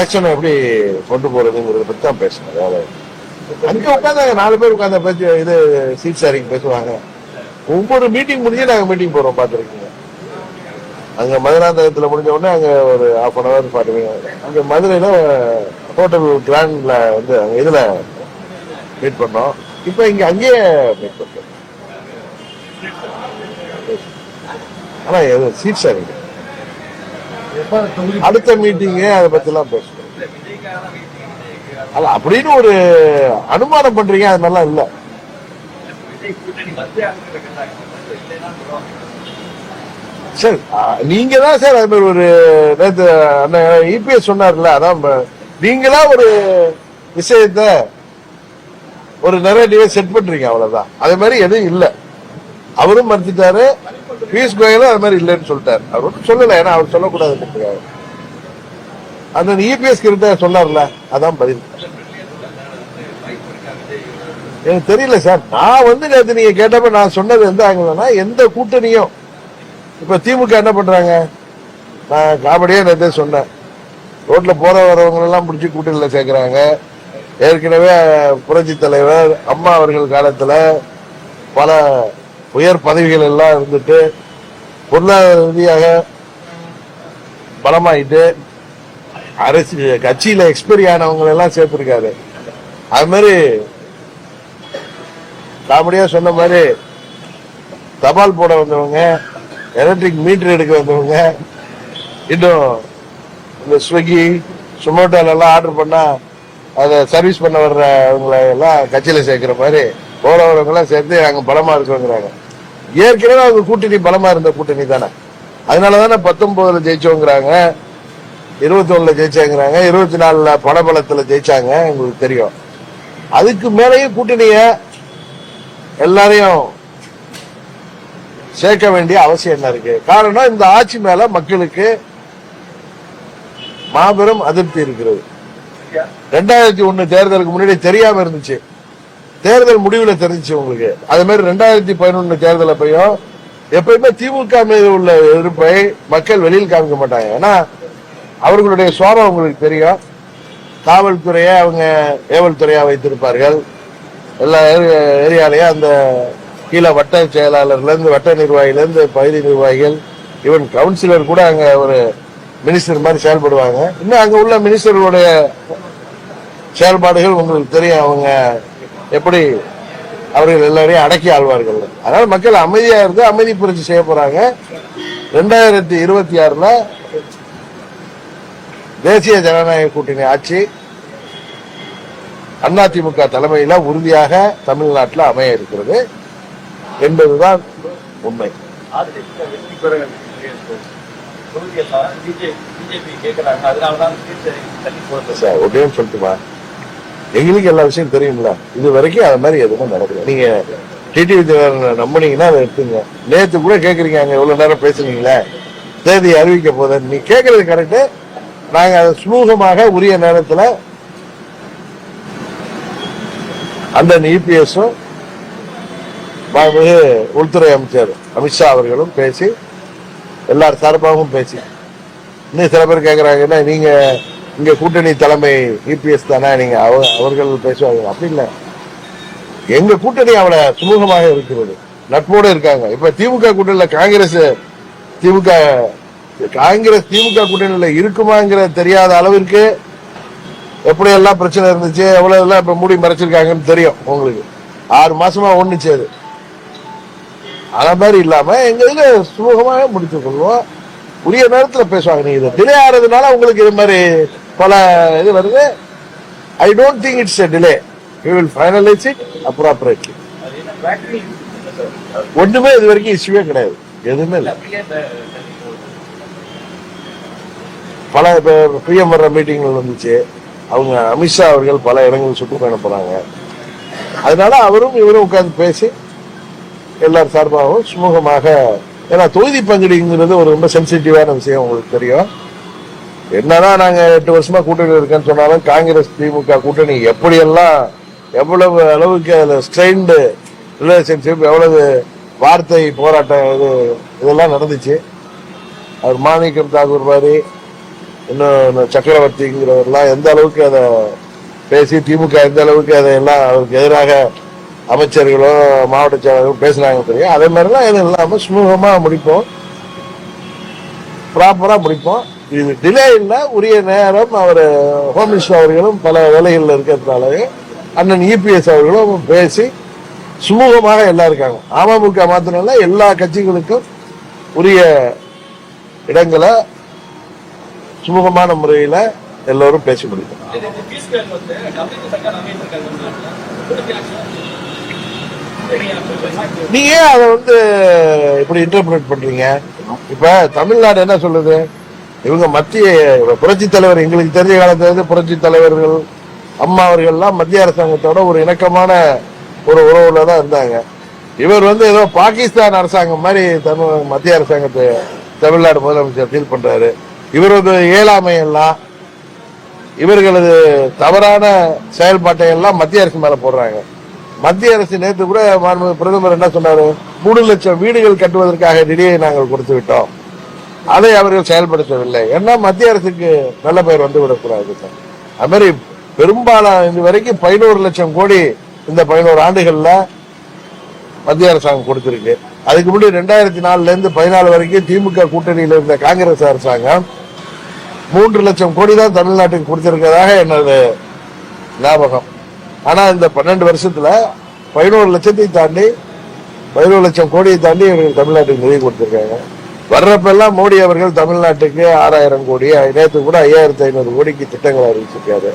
எலெக்ஷனை எப்படி கொண்டு போறதுங்கிறத பத்தி தான் பேசணும். அதாவது அங்க உட்காந்து 4 பேர் உட்காந்து பேச்சு இது சீட் ஷேரிங் பேசுவாங்க. ஒவ்வொரு மீட்டிங் முடிஞ்சு நாங்க மீட்டிங் போறோம், பாத்துருக்கீங்க. அங்க மதுராந்தகத்துல முடிஞ்ச உடனே அங்க ஒரு 1/2 hour 40 minutes அங்க மதுரையில ஹோட்டல் கிராண்ட்ல வந்து அங்க இதுல மீட் பண்ணோம். இப்ப இங்க அங்கேயே மீட் பண்றோம். ஆனா சீட் ஷேரிங் அடுத்த மீட்டிங் அதை பத்தி எல்லாம் பேசணும். அல்ல அப்படின்னு ஒரு அனுமானம் பண்றீங்க, அது மாதிரிலாம் இல்ல. சார் நீங்க தான் சார் அது மாதிரி ஒரு நேற்று இபிஎஸ் சொன்னார்ல, அதான் நீங்களா ஒரு விஷயத்த ஒரு நரேட்டிவை செட் பண்றீங்க, அவ்வளவுதான். அதே மாதிரி எதுவும் இல்ல. அவரும் மறுத்துட்டாரு, பியூஷ் கோயலும் அது மாதிரி இல்லைன்னு சொல்லிட்டாரு. அவர் ஒன்றும் சொல்லல, ஏன்னா அவர் சொல்லக்கூடாது. அந்த இபிஎஸ் கிட்ட சொன்னார்ல, அதான் பதில். எனக்கு தெரியல சார். நான் வந்து நேற்று நீங்க கேட்டப்ப நான் சொன்னது எந்த ஆங்கிலம்னா, எந்த கூட்டணியும் இப்ப திமுக என்ன பண்றாங்க, நான் காமெடியா நேற்று சொன்னேன். ரோட்ல போற வரவங்க எல்லாம் பிடிச்சி கூட்டணியில சேர்க்கிறாங்க. ஏற்கனவே புரட்சி தலைவர் அம்மா அவர்கள் காலத்துல பல உயர் பதவிகள் எல்லாம் இருந்துட்டு பொருளாதார ரீதியாக பலமாயிட்டு அரசு கட்சியில எக்ஸ்பைரி ஆனவங்க எல்லாம் சேர்த்திருக்காரு. அது மாதிரி காமெடியா சொன்ன மாதிரி தபால் போட வந்தவங்க, எலக்ட்ரிக் மீட்டர் எடுக்க வந்தவங்க, இன்னும் இந்த ஸ்விக்கி சொமேட்டோல எல்லாம் ஆர்டர் பண்ணா அதை சர்வீஸ் பண்ண வர்றவங்களை எல்லாம் கட்சியில சேர்க்கிற மாதிரி போறவங்க எல்லாம் சேர்த்து நாங்க பலமா இருக்கோங்கிறாங்க. ஏற்கனவே அவங்க கூட்டணி பலமா இருந்த கூட்டணி தானே. அதனாலதானே 19 ஜெயிச்சோங்கிறாங்க, 21 ஜெயிச்சாங்கிறாங்க, 24 பணபலத்துல ஜெயிச்சாங்க. உங்களுக்கு தெரியும். அதுக்கு மேலேயும் கூட்டணிய எல்லாரையும் சேர்க்க வேண்டிய அவசியம் என்ன இருக்கு? காரணம், இந்த ஆட்சி மேல மக்களுக்கு மாபெரும் அதிருப்தி இருக்கிறது. 2001 தேர்தலுக்கு முன்னாடி தெரியாம இருந்துச்சு, தேர்தல் முடிவுல தெரிஞ்சிச்சு உங்களுக்கு. அது மாதிரி 2011 தேர்தல் அப்பையும் எப்பயுமே திமுக மீது உள்ள எதிர்ப்பை மக்கள் வெளியில் காமிக்க மாட்டாங்க. ஏன்னா அவர்களுடைய சுவாபம் உங்களுக்கு தெரியும். காவல்துறையை அவங்க ஏவல் துறையா வைத்திருப்பார்கள். எல்லா ஏரியாலையும் அந்த கீழே வட்ட செயலாளர்ல இருந்து வட்ட நிர்வாகில இருந்து பகுதி நிர்வாகிகள், ஈவன் கவுன்சிலர் கூட அங்க ஒரு மினிஸ்டர் மாதிரி செயல்படுவாங்க. இன்னும் அங்க உள்ள மினிஸ்டர்களுடைய செயல்பாடுகள் உங்களுக்கு தெரியும். அவங்க எப்படி அவர்கள் எல்லாரையும் அடக்கி ஆழ்வார்கள். அதனால மக்கள் அமைதியா இருந்து அமைதி புரட்சி செய்ய போறாங்க. 2026 தேசிய ஜனநாயக கூட்டணி ஆட்சி அதிமுக தலைமையில உறுதியாக தமிழ்நாட்டில் அமைய இருக்கிறது என்பதுதான் உண்மை. ஒரே சொல்லட்டுமா, எங்களுக்கு எல்லா விஷயம் தெரியுங்களா? இது வரைக்கும் அது மாதிரி எதுவும் நடக்கல. நீங்க டிடிவி நம்பினீங்கன்னா அதை எடுத்துங்க. நேற்று கூட கேக்குறீங்க, அங்க எவ்வளவு நேரம் பேசுனீங்களே, தேதி அறிவிக்க போத. நீ கேட்கறது கரெக்ட். நாங்க அதை சுமூகமாக உரிய நேரத்தில் அந்த இபிஎஸும் உள்துறை அமைச்சர் அமித்ஷா அவர்களும் பேசி, எல்லார் சார்பாகவும் பேசி, இன்னும் சில பேர் கேட்கறாங்கன்னா நீங்க இங்க கூட்டணி தலைமை இபிஎஸ் தானே, நீங்க அவர்கள் பேசுவாங்க. அப்படி இல்லை, எங்க கூட்டணி அவளை சுமூகமாக இருக்கிறது, நட்போடு இருக்காங்க. இப்ப திமுக கூட்டணியில காங்கிரஸ் திமுக கூட்டணியில இருக்குமாங்கிற தெரியாத அளவிற்கு எப்படி எல்லாம் பிரச்சனை இருந்துச்சு, எவ்வளவு எல்லாம் இப்ப மூடி மறைச்சிருக்காங்கன்னு தெரியும் உங்களுக்கு. 6 மாசமா ஒண்ணுச்சு. அது அந்த மாதிரி இல்லாம எங்க இதுல சுமூகமாக முடித்துக் கொள்வோம். உரிய நேரத்தில் பேசுவாங்க. நீங்க இதை டிலே ஆறதுனால உங்களுக்கு இது மாதிரி பல இது வருது. I don't think it's a delay. We will finalize it appropriately. ஒண்ணுமே இது வரைக்கும் இஷ்யூவே கிடையாது, எதுவுமே இல்லை. பல பிஎம் வர்ற மீட்டிங்கள் வந்துச்சு. அவங்க அமித்ஷா அவர்கள் பல இடங்கள் சுற்றுப்பயணம் போறாங்க. அதனால அவரும் இவரும் உட்கார்ந்து பேசி எல்லார் சார்பாகவும் சுமூகமாக, ஏன்னா தொகுதி பங்கீடுங்கிறது ஒரு ரொம்ப சென்சிட்டிவான விஷயம் உங்களுக்கு தெரியும். என்னதான் நாங்க 8 வருஷமா கூட்டணி இருக்கேன்னு சொன்னாலும் காங்கிரஸ் திமுக கூட்டணி எப்படியெல்லாம் எவ்வளவு அளவுக்கு அதுல ஸ்ட்ரெயின்டு ரிலேஷன்ஷிப், எவ்வளவு வார்த்தை போராட்டம் இதெல்லாம் நடந்துச்சு. அவர் மாணிக்கம் தாக்கூர் மாதிரி இன்னும் சக்கரவர்த்திங்கிறவர்லாம் எந்த அளவுக்கு அதை பேசி திமுக எந்த அளவுக்கு அதையெல்லாம் அவருக்கு எதிராக அமைச்சர்களும் மாவட்ட செயலாளர்களும் பேசுறாங்க தெரியும். அதே மாதிரிலாம் எதுவும் இல்லாம சுமூகமா முடிப்போம், ப்ராப்பரா முடிப்போம். இது டிலே இல்ல, உரிய நேரம். அவர் ஹோம் மினிஸ்டர் அவர்களும் பல வேலைகள்ல இருக்கிறதுனாலே அண்ணன் இபிஎஸ் அவர்களும் பேசி சுமூகமாக எல்லாம் இருக்காங்க. அமமுக மாத்திரம் எல்லா கட்சிகளுக்கும் உரிய இடங்களை சுமூகமான முறையில எல்லோரும் பேசி முடியும். நீங்க அதை இப்படி இன்டர்பிரேட் பண்றீங்க? இப்ப தமிழ்நாடு என்ன சொல்லுது? இவங்க மத்திய புரட்சி தலைவர், எங்களுக்கு தெரிஞ்ச காலத்துல புரட்சி தலைவர்கள் அம்மா அவர்கள்லாம் மத்திய அரசாங்கத்தோட ஒரு இணக்கமான ஒரு உறவுல தான் இருந்தாங்க. இவர் ஏதோ பாகிஸ்தான் அரசாங்கம் மாதிரி மத்திய அரசாங்கத்தை தமிழ்நாடு முதலமைச்சர் ஃபீல் பண்றாரு. இவரது இயலாமை எல்லாம், இவர்களது தவறான செயல்பாட்டை எல்லாம் மத்திய அரசு மேல போடுறாங்க. மத்திய அரசு நேற்று கூட பிரதமர் என்ன சொன்னாரு? 3 லட்சம் வீடுகள் கட்டுவதற்காக நிதியை நாங்கள் கொடுத்து விட்டோம், அதை அவர்கள் செயல்படுத்தவில்லை. ஏன்னா மத்திய அரசுக்கு நல்ல பெயர் விடக்கூடாது. அது மாதிரி பெரும்பாலான இது வரைக்கும் 11 லட்சம் கோடி இந்த 11 ஆண்டுகள்ல மத்திய அரசாங்கம் கொடுத்திருக்கு. அதுக்கு முன்னாடி 2004 இருந்து 14 வரைக்கும் திமுக கூட்டணியில் இருந்த காங்கிரஸ் அரசாங்கம் 3 லட்சம் கோடி தான் தமிழ்நாட்டுக்கு கொடுத்திருக்கிறதாக என்னது ஞாபகம். ஆனா இந்த 12 வருஷத்துல 11 லட்சத்தை தாண்டி 11 லட்சம் கோடியை தாண்டி இவர்கள் தமிழ்நாட்டுக்கு நிதி கொடுத்திருக்காங்க. வர்றப்பெல்லாம் மோடி அவர்கள் தமிழ்நாட்டுக்கு 6000 கோடி, நேற்று கூட 5500 கோடிக்கு திட்டங்களை அறிவிச்சிருக்காரு.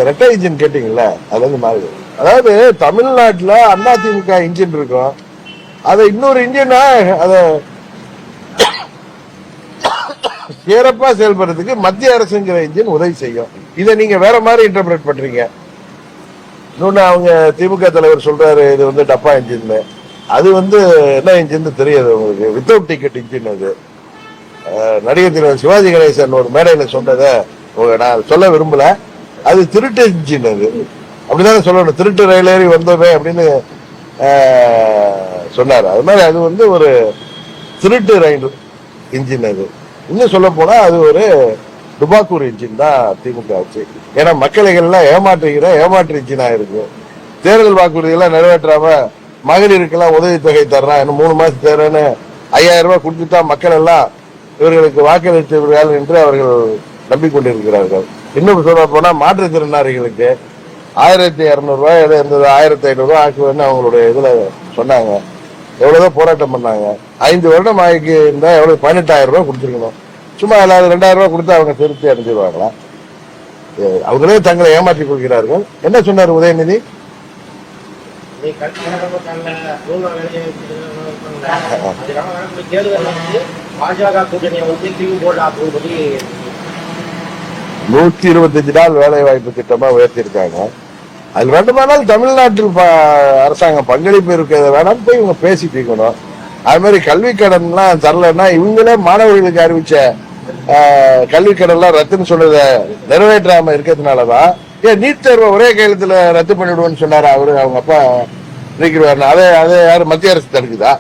ரெட்டை இன்ஜின் கேட்டீங்கல்ல, அது மாறுது. அதாவது தமிழ்நாட்டுல அதிமுக இன்ஜின் இருக்கும், அதை இன்னொரு இன்ஜினா அதை சிறப்பா செயல்படுறதுக்கு மத்திய அரசுங்கிற இன்ஜின் உதவி செய்யும். இதை நீங்க வேற மாதிரி இன்டர்பிரேட் பண்றீங்க. இன்னொன்னு அவங்க திமுக தலைவர் சொல்றாரு இது டப்பா இன்ஜின். அது என்ன இன்ஜின் தெரியாது உங்களுக்கு, வித்தவுட் டிக்கெட் இன்ஜின். அது நடிகர் திரு சிவாஜி கணேசன் ஒரு மேடையில சொன்னதை நான் சொல்ல விரும்பல. அது திருட்டு இன்ஜின். அது அப்படிதான் சொல்லணும், திருட்டு ரயில் ஏறி வந்தோமே அப்படின்னு சொன்னாரு. அது மாதிரி அது ஒரு திருட்டு ரயில் இன்ஜின். அது இன்னும் சொல்ல போனா அது ஒரு டுபாக்கூர் இன்ஜின் தான் திமுக ஆச்சு. ஏன்னா மக்களைகள்லாம் ஏமாற்று இன்ஜினா இருக்கு. தேர்தல் வாக்குறுதிகள்லாம் நிறைவேற்றாம மகளிருக்கெல்லாம் உதவித்தொகை தர்றான், இன்னும் 3 மாசம் தர்றேன்னு 5000 ரூபாய் கொடுத்துட்டா மக்கள் எல்லாம் இவர்களுக்கு வாக்களித்தவர்கள் என்று அவர்கள் நம்பிக்கொண்டிருக்கிறார்கள். இன்னும் சொல்ல போனா மாற்றுத்திறனாளிகளுக்கு 1200 ரூபாய் இருந்தது 1500 ரூபாய் ஆக்குவேன்னு அவங்களுடைய இதுல சொன்னாங்க. எவ்வளவுதான் போராட்டம் பண்ணாங்க. 5 வருடம் ஆகி இருந்தா எவ்வளவு 18000 ரூபாய் கொடுத்துருக்கணும். சும்மா எல்லாரும் 2000 ரூபாய் கொடுத்து அவங்க திருப்தி அடைஞ்சிருவாங்களா? அவங்களே தங்களை ஏமாற்றிக் கொள்கிறார்கள். என்ன சொன்னார் உதயநிதி? பாஜக கூட்டணி 125 நாள் வேலை வாய்ப்பு திட்டமா உயர்த்தி இருக்காங்க. அது வேண்டுமானால் தமிழ்நாட்டில் அரசாங்கம் பங்களிப்பு இருக்கிறத வேணாம் போய் இவங்க பேசி தீர்க்கணும். அது மாதிரி கல்வி கடன் எல்லாம் தரலன்னா இவங்களே மாணவர்களுக்கு அறிவிச்ச கல்வி கடன் எல்லாம் ரத்துன்னு சொன்னதை நிறைவேற்றாம இருக்கிறதுனாலதான் ஏன் நீட் தேர்வை ஒரே கையெழுத்துல ரத்து பண்ணிவிடுவோம்னு சொன்னாரு அவரு. அவங்க அப்பா நீக்கிடுவாரு. அதை யாரு மத்திய அரசு தடுக்குதா?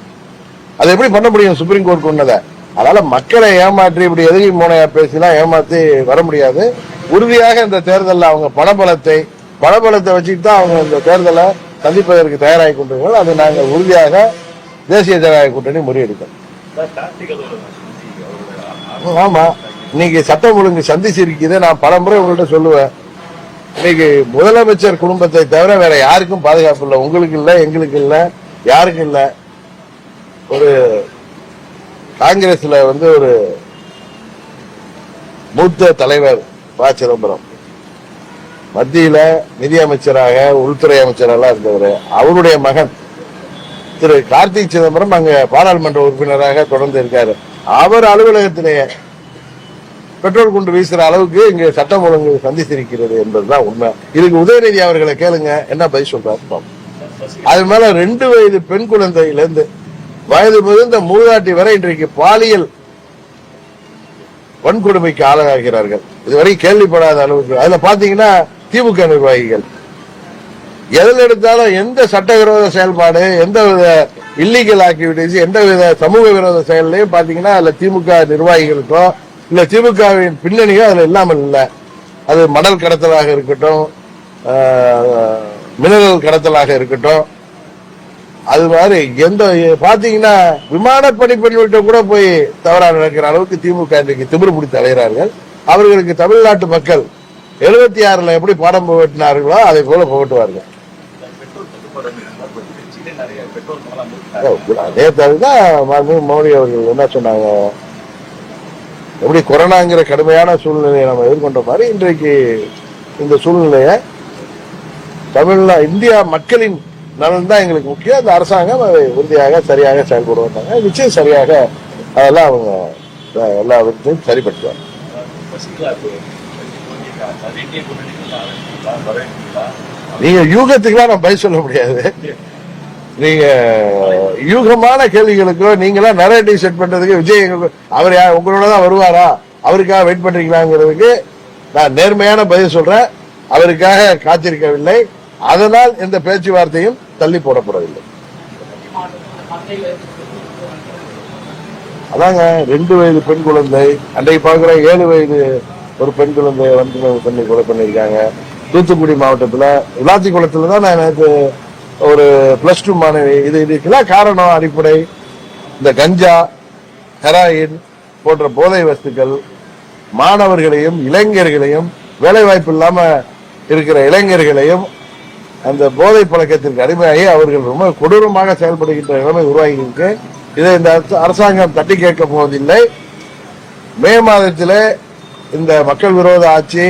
அதை எப்படி பண்ண முடியும் சுப்ரீம் கோர்ட் கொண்டதை? அதனால மக்களை ஏமாற்றி இப்படி எதிரி மூனையா பேசிலாம் ஏமாத்தி வர முடியாது. உறுதியாக இந்த தேர்தலில் அவங்க பணபலத்தை வச்சுட்டு தான் அவங்க இந்த தேர்தலை சந்திப்பதற்கு தயாராகி கொண்டிருக்கிறார்கள். அது நாங்கள் உறுதியாக தேசிய ஜனநாயக கூட்டணி முறியடிக்கும். ஆமா, இன்னைக்கு சட்டம் ஒழுங்கு சந்திச்சிருக்குது. நான் பலமுறை உங்கள்கிட்ட சொல்லுவேன், இன்னைக்கு முதலமைச்சர் குடும்பத்தை தவிர வேற யாருக்கும் பாதுகாப்பு இல்லை. உங்களுக்கு இல்லை, எங்களுக்கு இல்லை, யாருக்கும் இல்லை. ஒரு காங்கிரஸ்ல ஒரு மூத்த தலைவர் ப. சிதம்பரம் மத்தியில நிதியமைச்சராக உள்துறை அமைச்சராக இருந்தவர். அவருடைய மகன் திரு கார்த்திக் சிதம்பரம் அங்க பாராளுமன்ற உறுப்பினராக தொடர்ந்து இருக்காரு. அவர் அலுவலகத்திலேயே பெட்ரோல் குண்டு வீசுற அளவுக்கு இங்க சட்டம் ஒழுங்கு சந்தித்திருக்கிறது என்பதுதான் உண்மை. இதுக்கு உதயநிதி அவர்களை கேளுங்க என்ன பதில் சொல்றாரு. அது மேல 2 வயது பெண் குழந்தையிலிருந்து வயது முதிர்ந்த மூதாட்டி வரை இன்றைக்கு பாலியல் வன்கொடுமைக்கு ஆளாகிறார்கள். இதுவரை கேள்விப்படாத அளவுக்கு. அதுல பாத்தீங்கன்னா திமுக நிர்வாகிகள் எதில் எடுத்தாலும் எந்த சட்டவிரோத செயல்பாடு, எந்த வித இல்லீகல் ஆக்டிவிட்டிஸ், எந்த வித சமூக விரோத செயல்லையும் பாத்தீங்கன்னா அதுல திமுக நிர்வாகிகளுக்கோ இல்ல திமுகவின் பின்னணியோ அதுல இல்லாமல் இல்லை. அது மணல் கடத்தலாக இருக்கட்டும், மினரல் கடத்தலாக இருக்கட்டும், அது மாதிரி எந்த பாத்தீங்கன்னா விமானப்பணி பெண்கிட்ட கூட போய் தவறா நடக்கிற அளவுக்கு திமுக இன்றைக்கு திமிரு பிடித்து அலைகிறார்கள். அவர்களுக்கு தமிழ்நாட்டு மக்கள் 76ல எப்படி பாடம் புகட்டினார்களோ அதை போல புகட்டுவார்கள். நேற்று மோடி அவர்கள் என்ன சொன்னாங்க, எப்படி கொரோனாங்கிற கடுமையான சூழ்நிலையை நம்ம எதிர்கொண்ட மாதிரி இன்றைக்கு இந்த சூழ்நிலையை இந்தியா மக்களின் நலன் தான் எங்களுக்கு முக்கியம். அந்த அரசாங்கம் அதை உறுதியாக சரியாக செயல்படுவாங்க. நிச்சயம் சரியாக அதெல்லாம் அவங்க எல்லா விதத்தையும் சரிப்படுத்துவாங்க. நீங்க யூகத்துக்குலாம் நான் பதில் சொல்ல முடியாது. நீங்க யூகமான கேள்விகளுக்கோ நீங்களா நரேட்டிவ் செட் பண்றதுக்கு விஜய் அவர் உங்களோட தான் வருவாரா, அவருக்காக வெயிட் பண்றீங்களாங்கிறதுக்கு நான் நேர்மையான பதில் சொல்றேன். அவருக்காக காத்திருக்கவில்லை. அதனால் எந்த பேச்சுவார்த்தையும் தள்ளி போடப்படவில்லை. அதாங்க 2 வயது பெண் குழந்தை, அன்றைக்கு பார்க்கிற 7 வயது ஒரு பெண் குழந்தைய பண்ணி கொலை பண்ணிருக்காங்க. தூத்துக்குடி மாவட்டத்துல விளாத்திக்குளத்துல தான் நான் நேற்று ஒரு +2 மாணவி. இதுக்கெல்லாம் காரணம் அடிப்படை இந்த கஞ்சா, ஹெராயின் போன்ற போதை வஸ்துக்கள் மாணவர்களையும் இளைஞர்களையும், வேலை வாய்ப்பு இல்லாம இருக்கிற இளைஞர்களையும் அந்த போதை பழக்கத்திற்கு அடிமையாகி அவர்கள் ரொம்ப கொடூரமாக செயல்படுகின்ற நிலைமை உருவாகி இருக்கு. இதை இந்த அரசாங்கம் தட்டி கேட்க போவதில்லை. மே மாதத்திலே இந்த மக்கள் விரோத ஆட்சி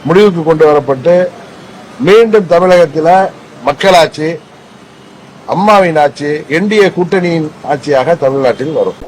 முடிவுக்கு கொண்டு வரப்பட்டு மீண்டும் தமிழகத்தில் மக்களாட்சி, அம்மாவின் ஆட்சி, என்டிஏ கூட்டணியின் ஆட்சியாக தமிழ்நாட்டில் வரும்.